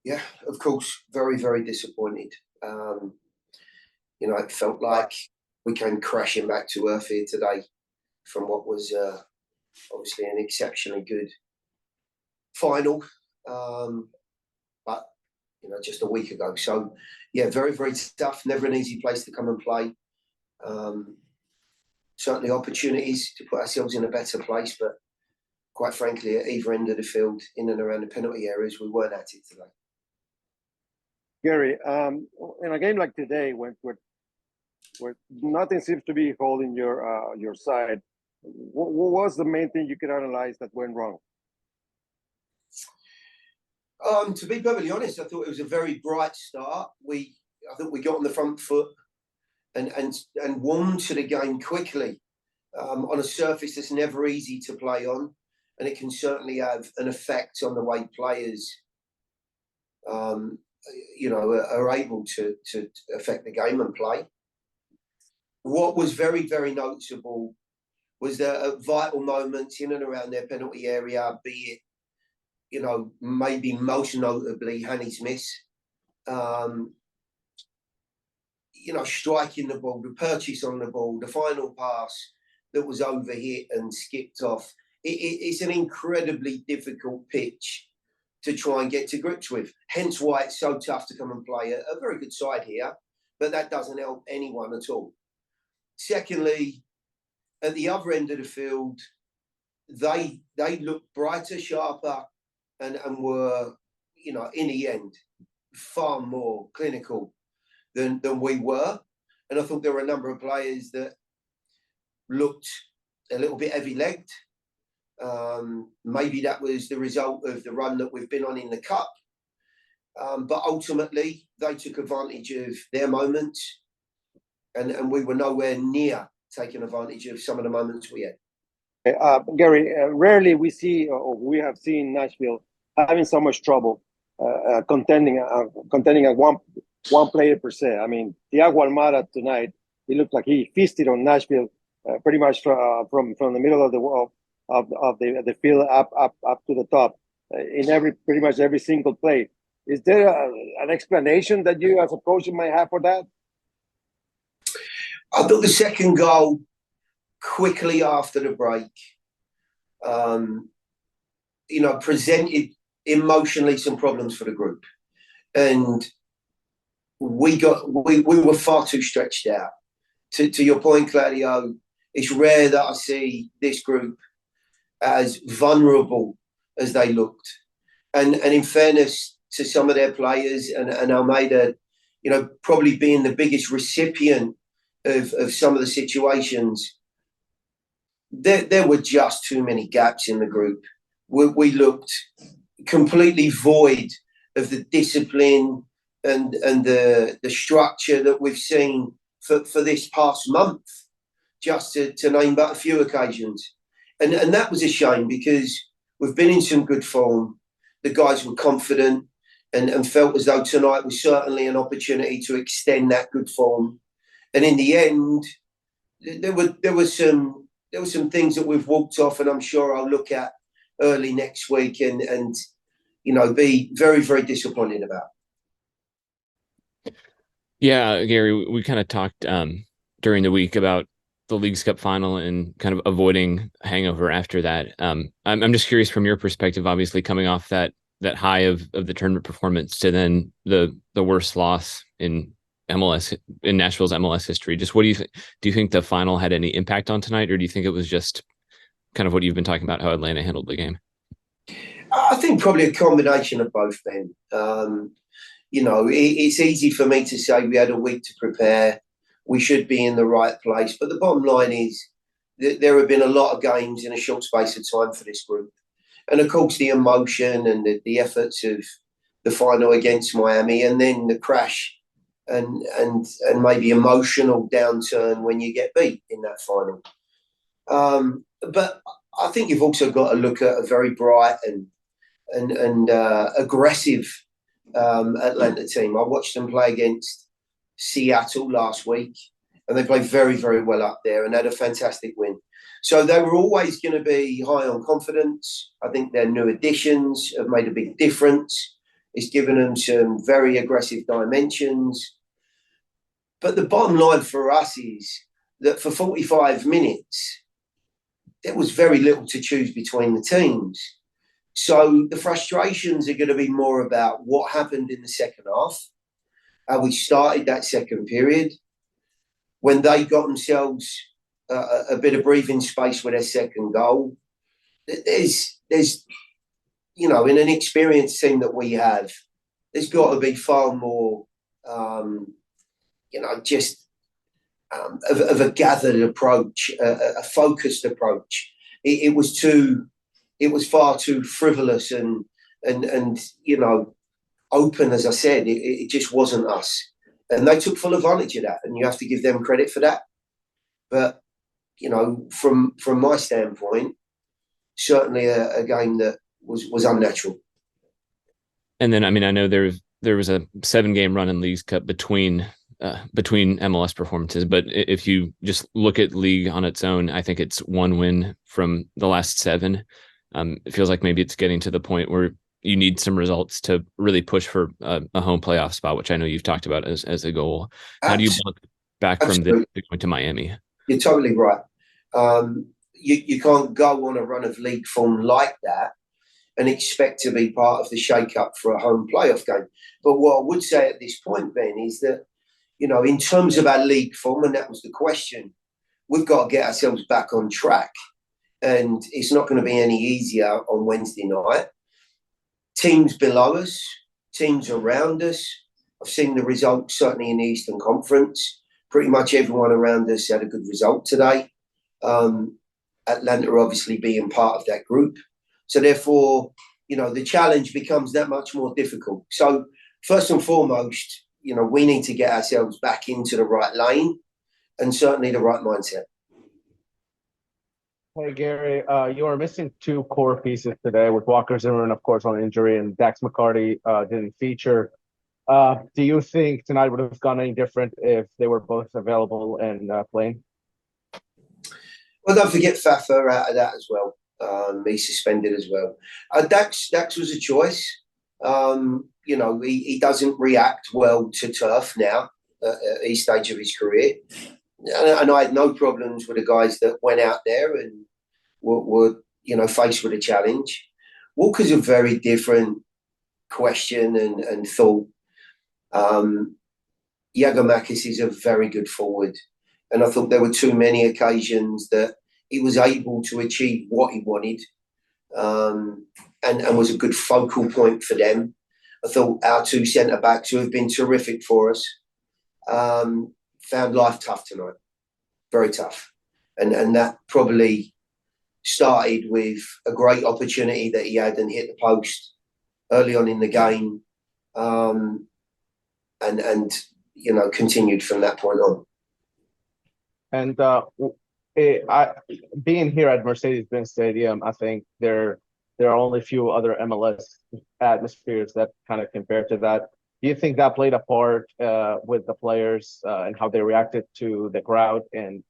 Yeah, of course, very, very disappointed. It felt like we came crashing back to earth here today from what was obviously an exceptionally good final, but just a week ago. So, yeah, very, very tough. Never an easy place to come and play. Certainly opportunities to put ourselves in a better place, but quite frankly, at either end of the field, in and around the penalty areas, we weren't at it today. Gary, in a game like today, where nothing seems to be holding your side, what was the main thing you could analyze that went wrong? To be perfectly honest, I thought it was a very bright start. I think we got on the front foot and warmed to the game quickly on a surface that's never easy to play on, and it can certainly have an effect on the way players, are able to affect the game and play. What was very, very noticeable was that at vital moments in and around their penalty area, be it, maybe most notably Hanny's miss, striking the ball, the purchase on the ball, the final pass that was overhit and skipped off. It's an incredibly difficult pitch to try and get to grips with. Hence why it's so tough to come and play a very good side here, but that doesn't help anyone at all. Secondly, at the other end of the field, they looked brighter, sharper, and were, in the end, far more clinical than we were. And I thought there were a number of players that looked a little bit heavy-legged. Maybe that was the result of the run that we've been on in the Cup. But ultimately, they took advantage of their moments, and we were nowhere near taking advantage of some of the moments we had. Gary, rarely we have seen Nashville having so much trouble contending at one player per se. I mean, Thiago Almada tonight, he looked like he feasted on Nashville pretty much from the middle of the field up to the top in pretty much every single play. Is there an explanation that you as a coach might have for that? I thought the second goal, quickly after the break, presented emotionally some problems for the group, and we were far too stretched out. To your point, Claudio, it's rare that I see this group as vulnerable as they looked, and in fairness to some of their players, and Almeida, probably being the biggest recipient of some of the situations, there were just too many gaps in the group. We looked completely void of the discipline and the structure that we've seen for this past month, just to name but a few occasions. And that was a shame, because we've been in some good form. The guys were confident and felt as though tonight was certainly an opportunity to extend that good form. And in the end, there were some things that we've walked off, and I'm sure I'll look at early next week and be very, very disappointed about. Yeah, Gary, we kind of talked during the week about the Leagues Cup final and kind of avoiding hangover after that. I'm just curious from your perspective, obviously coming off that high of the tournament performance to then the worst loss in Nashville's MLS history. Just what do you think the final had any impact on tonight, or do you think it was just kind of what you've been talking about, how Atlanta handled the game? I think probably a combination of both, Ben. It's easy for me to say we had a week to prepare. We should be in the right place. But the bottom line is that there have been a lot of games in a short space of time for this group. And of course, the emotion and the efforts of the final against Miami, and then the crash and maybe emotional downturn when you get beat in that final. But I think you've also got to look at a very bright and aggressive Atlanta team. I watched them play against Seattle last week, and they played very, very well up there and had a fantastic win. So they were always going to be high on confidence. I think their new additions have made a big difference It's given them some very aggressive dimensions. But the bottom line for us is that for 45 minutes, there was very little to choose between the teams. So the frustrations are going to be more about what happened in the second half, how we started that second period, when they got themselves a bit of breathing space with their second goal. There's in an experienced team that we have, there's got to be far more, of a gathered approach, a focused approach. It was far too frivolous and open, as I said. It just wasn't us, and they took full advantage of that, and you have to give them credit for that. But from my standpoint, certainly a game that was unnatural. And then, I mean, I know there was a 7-game run in Leagues Cup between MLS performances, but if you just look at league on its own, I think it's 1 win from the last 7. It feels like maybe it's getting to the point where you need some results to really push for a home playoff spot, which I know you've talked about as a goal. How do you look back from going to Miami? You're totally right. You can't go on a run of league form like that and expect to be part of the shake-up for a home playoff game. But what I would say at this point, Ben, is that, in terms of our league form, and that was the question, we've got to get ourselves back on track. And it's not going to be any easier on Wednesday night. Teams below us, teams around us, I've seen the results certainly in the Eastern Conference. Pretty much everyone around us had a good result today. Atlanta obviously being part of that group. So therefore, the challenge becomes that much more difficult. So first and foremost, we need to get ourselves back into the right lane and certainly the right mindset. Hey, Gary, you are missing 2 core pieces today with Walker Zimmerman, of course, on injury, and Dax McCarty didn't feature. Do you think tonight would have gone any different if they were both available and playing? Well, don't forget Fafa out of that as well. He's suspended as well. Dax was a choice. He doesn't react well to turf now at each stage of his career. And I had no problems with the guys that went out there and were faced with a challenge. Walker's a very different question and thought. Giakoumakis is a very good forward. And I thought there were too many occasions that he was able to achieve what he wanted and was a good focal point for them. I thought our 2 centre-backs, who have been terrific for us, found life tough tonight. Very tough. And that probably started with a great opportunity that he had and hit the post early on in the game and continued from that point on. And being here at Mercedes-Benz Stadium, I think there are only a few other MLS atmospheres that kind of compare to that. Do you think that played a part with the players and how they reacted to the crowd and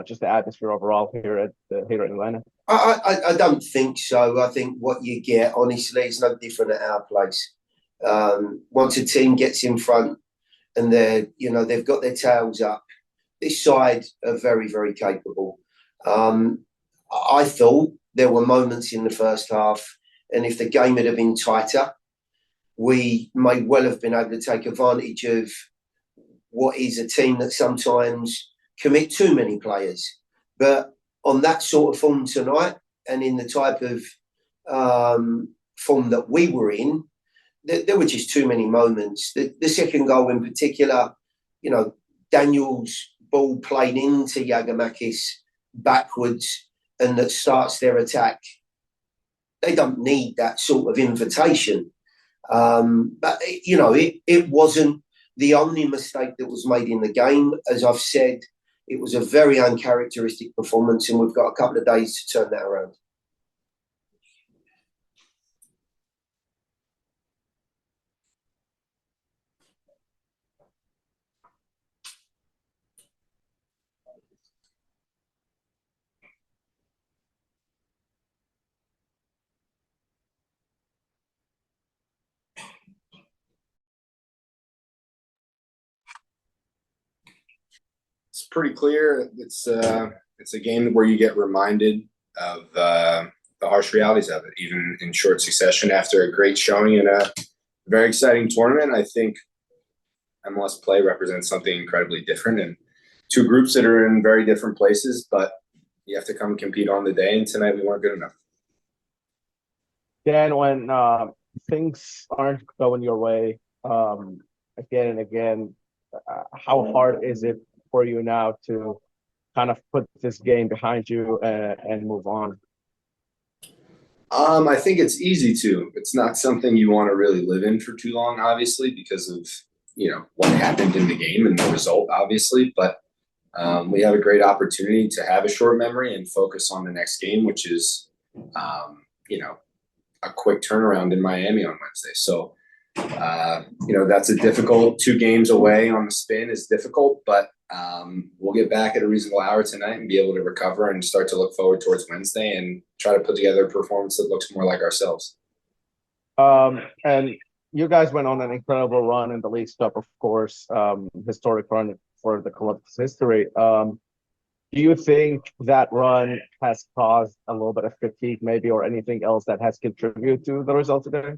just the atmosphere overall here at Atlanta? I don't think so. I think what you get, honestly, is no different at our place. Once a team gets in front and they've got their tails up, this side are very, very capable. I thought there were moments in the first half, and if the game had been tighter, we may well have been able to take advantage of what is a team that sometimes commit too many players. But on that sort of form tonight, and in the type of form that we were in, there were just too many moments. The second goal in particular, Daniel's ball played into Giakoumakis backwards and that starts their attack. They don't need that sort of invitation. But, it wasn't the only mistake that was made in the game. As I've said, it was a very uncharacteristic performance, and we've got a couple of days to turn that around. pretty clear. It's a game where you get reminded of the harsh realities of it, even in short succession after a great showing in a very exciting tournament. I think MLS play represents something incredibly different, and two groups that are in very different places, but you have to come compete on the day, and tonight we weren't good enough. Dan, when things aren't going your way again and again, how hard is it for you now to kind of put this game behind you and move on? I think it's easy to. It's not something you want to really live in for too long, obviously, because of what happened in the game and the result, obviously. But we have a great opportunity to have a short memory and focus on the next game, which is a quick turnaround in Miami on Wednesday. So that's a difficult 2 games away on the spin is difficult, but we'll get back at a reasonable hour tonight and be able to recover and start to look forward towards Wednesday and try to put together a performance that looks more like ourselves. And you guys went on an incredible run in the League Cup, of course, historic run for the club's history. Do you think that run has caused a little bit of fatigue maybe, or anything else that has contributed to the result today?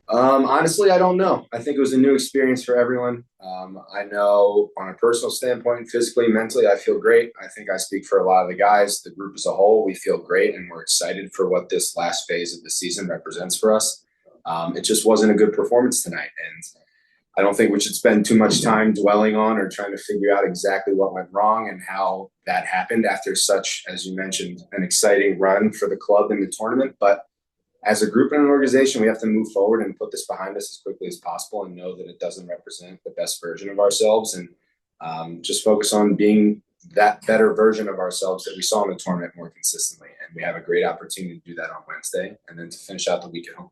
Honestly, I don't know. I think it was a new experience for everyone. I know on a personal standpoint, physically, mentally, I feel great. I think I speak for a lot of the guys, the group as a whole. We feel great, and we're excited for what this last phase of the season represents for us. It just wasn't a good performance tonight, and I don't think we should spend too much time dwelling on or trying to figure out exactly what went wrong and how that happened after such, as you mentioned, an exciting run for the club in the tournament. But as a group and an organization, we have to move forward and put this behind us as quickly as possible and know that it doesn't represent the best version of ourselves, and just focus on being that better version of ourselves that we saw in the tournament more consistently. And we have a great opportunity to do that on Wednesday and then to finish out the week at home.